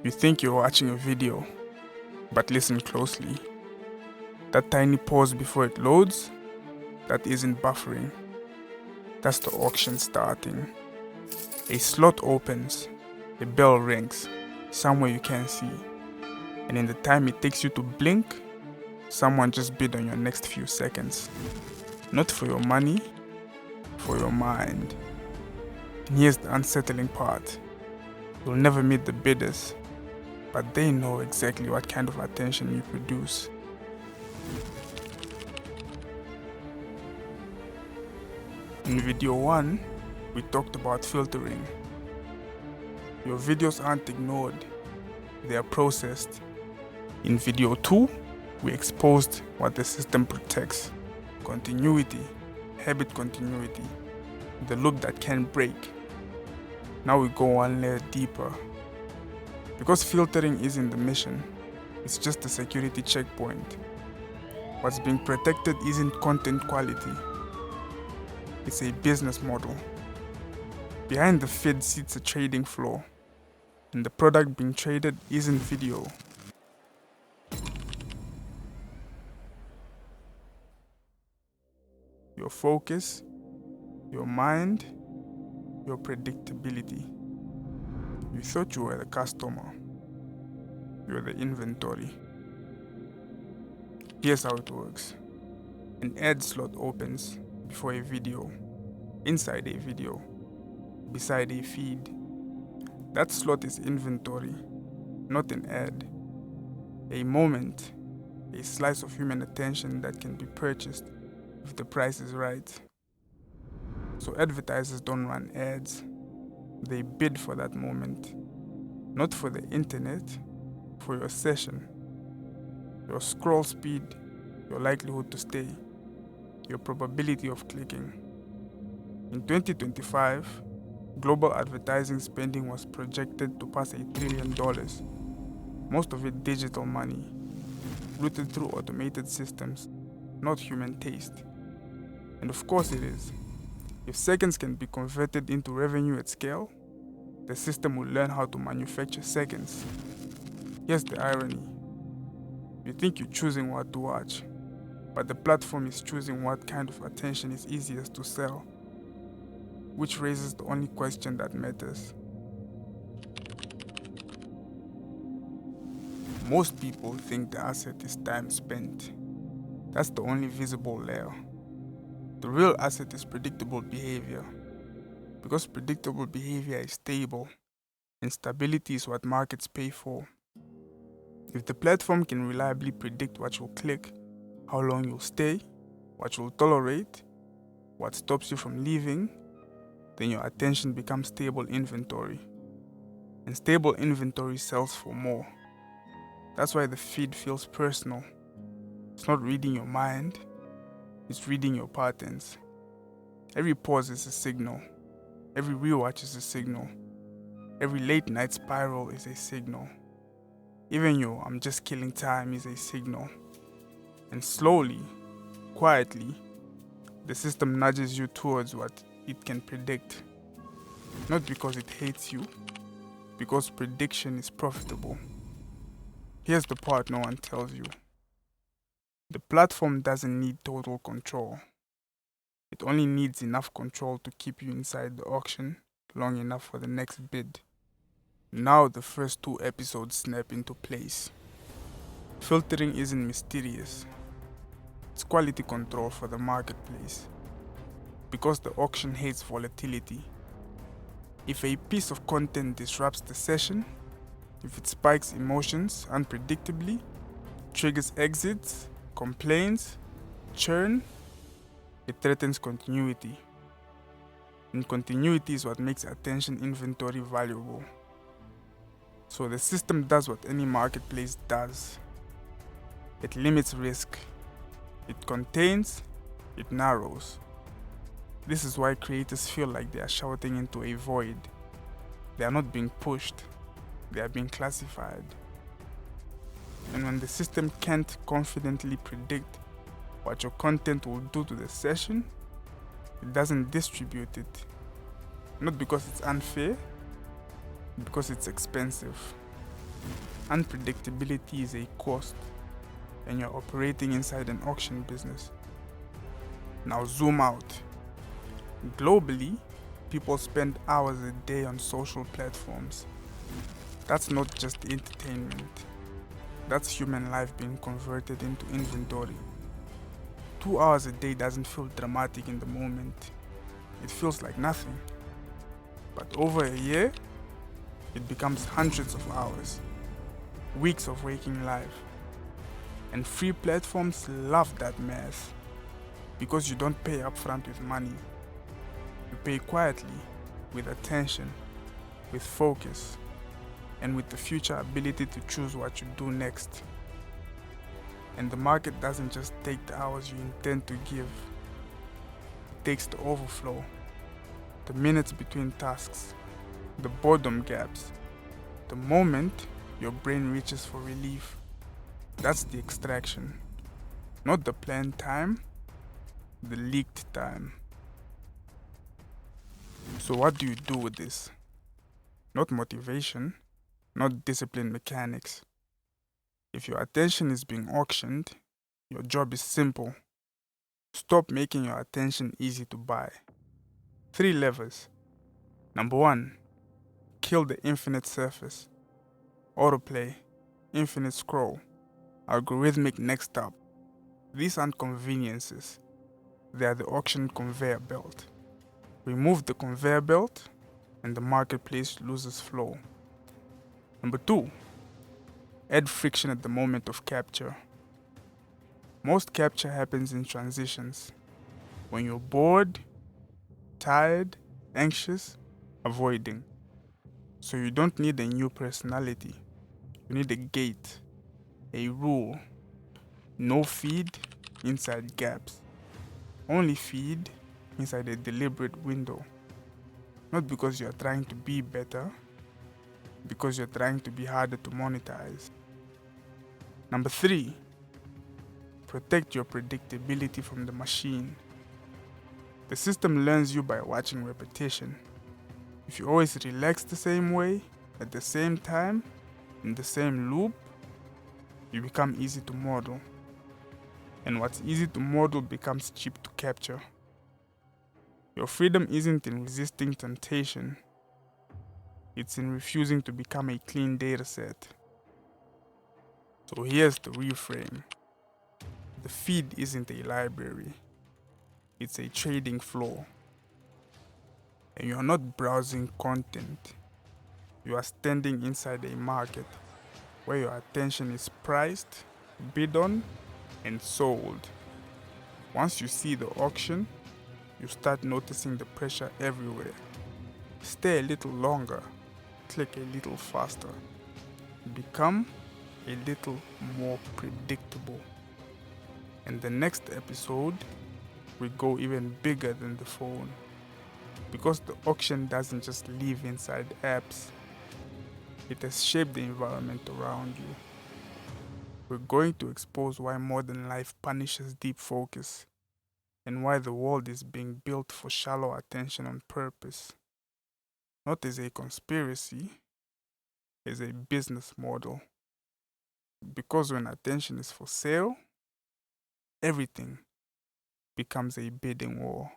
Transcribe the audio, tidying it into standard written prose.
You think you're watching a video, but listen closely. That tiny pause before it loads, that isn't buffering. That's the auction starting. A slot opens, a bell rings, somewhere you can't see. And in the time it takes you to blink, someone just bid on your next few seconds. Not for your money, for your mind. And here's the unsettling part. You'll never meet the bidders, but they know exactly what kind of attention you produce. In video 1, we talked about filtering. Your videos aren't ignored, they are processed. In video 2, we exposed what the system protects. Continuity, habit continuity, the loop that can't break. Now we go one layer deeper. Because filtering isn't the mission, it's just a security checkpoint. What's being protected isn't content quality, it's a business model. Behind the feed sits a trading floor, and the product being traded isn't video. Your focus, your mind, your predictability. You thought you were the customer. You're the inventory. Here's how it works. An ad slot opens before a video, inside a video, beside a feed. That slot is inventory, not an ad. A moment, a slice of human attention that can be purchased if the price is right. So advertisers don't run ads. They bid for that moment. Not for the internet, for your session. Your scroll speed, your likelihood to stay, your probability of clicking. In 2025, global advertising spending was projected to pass $1 trillion. Most of it digital money, routed through automated systems, not human taste. And of course it is. If seconds can be converted into revenue at scale, the system will learn how to manufacture seconds. Here's the irony. You think you're choosing what to watch, but the platform is choosing what kind of attention is easiest to sell, which raises the only question that matters. Most people think the asset is time spent. That's the only visible layer. The real asset is predictable behavior. Because predictable behavior is stable, and stability is what markets pay for. If the platform can reliably predict what you'll click, how long you'll stay, what you'll tolerate, what stops you from leaving, then your attention becomes stable inventory. And stable inventory sells for more. That's why the feed feels personal. It's not reading your mind, it's reading your patterns. Every pause is a signal. Every rewatch is a signal. Every late night spiral is a signal. Even your "I'm just killing time" is a signal. And slowly, quietly, the system nudges you towards what it can predict. Not because it hates you, because prediction is profitable. Here's the part no one tells you. The platform doesn't need total control. It only needs enough control to keep you inside the auction long enough for the next bid. Now the first 2 episodes snap into place. Filtering isn't mysterious. It's quality control for the marketplace. Because the auction hates volatility. If a piece of content disrupts the session, if it spikes emotions unpredictably, triggers exits, complaints, churn, it threatens continuity. And continuity is what makes attention inventory valuable. So the system does what any marketplace does. It limits risk. It contains, it narrows. This is why creators feel like they are shouting into a void. They are not being pushed, they are being classified. And when the system can't confidently predict what your content will do to the session, it doesn't distribute it. Not because it's unfair, because it's expensive. Unpredictability is a cost, and you're operating inside an auction business. Now zoom out. Globally, people spend hours a day on social platforms. That's not just entertainment. That's human life being converted into inventory. 2 hours a day doesn't feel dramatic in the moment. It feels like nothing. But over a year, it becomes hundreds of hours, weeks of waking life. And free platforms love that math because you don't pay upfront with money. You pay quietly, with attention, with focus, and with the future ability to choose what you do next. And the market doesn't just take the hours you intend to give, it takes the overflow, the minutes between tasks, the boredom gaps, the moment your brain reaches for relief. That's the extraction. Not the planned time, the leaked time. So, what do you do with this? Not motivation, not discipline mechanics. If your attention is being auctioned, your job is simple. Stop making your attention easy to buy. 3 levers. Number 1, kill the infinite surface. Autoplay, infinite scroll, algorithmic next up. These aren't conveniences, they are the auction conveyor belt. Remove the conveyor belt, and the marketplace loses flow. Number 2, add friction at the moment of capture. Most capture happens in transitions. When you're bored, tired, anxious, avoiding. So you don't need a new personality. You need a gate, a rule. No feed inside gaps. Only feed inside a deliberate window. Not because you're trying to be better, because you're trying to be harder to monetize. Number 3, protect your predictability from the machine. The system learns you by watching repetition. If you always relax the same way, at the same time, in the same loop, you become easy to model. And what's easy to model becomes cheap to capture. Your freedom isn't in resisting temptation, it's in refusing to become a clean data set. So here's the reframe. The feed isn't a library, it's a trading floor. And you're not browsing content, you are standing inside a market where your attention is priced, bid on, and sold. Once you see the auction, you start noticing the pressure everywhere. Stay a little longer, click a little faster, become a little more predictable. In the next episode, we go even bigger than the phone. Because the auction doesn't just live inside apps, it has shaped the environment around you. We're going to expose why modern life punishes deep focus and why the world is being built for shallow attention on purpose. Not as a conspiracy, as a business model. Because when attention is for sale, everything becomes a bidding war.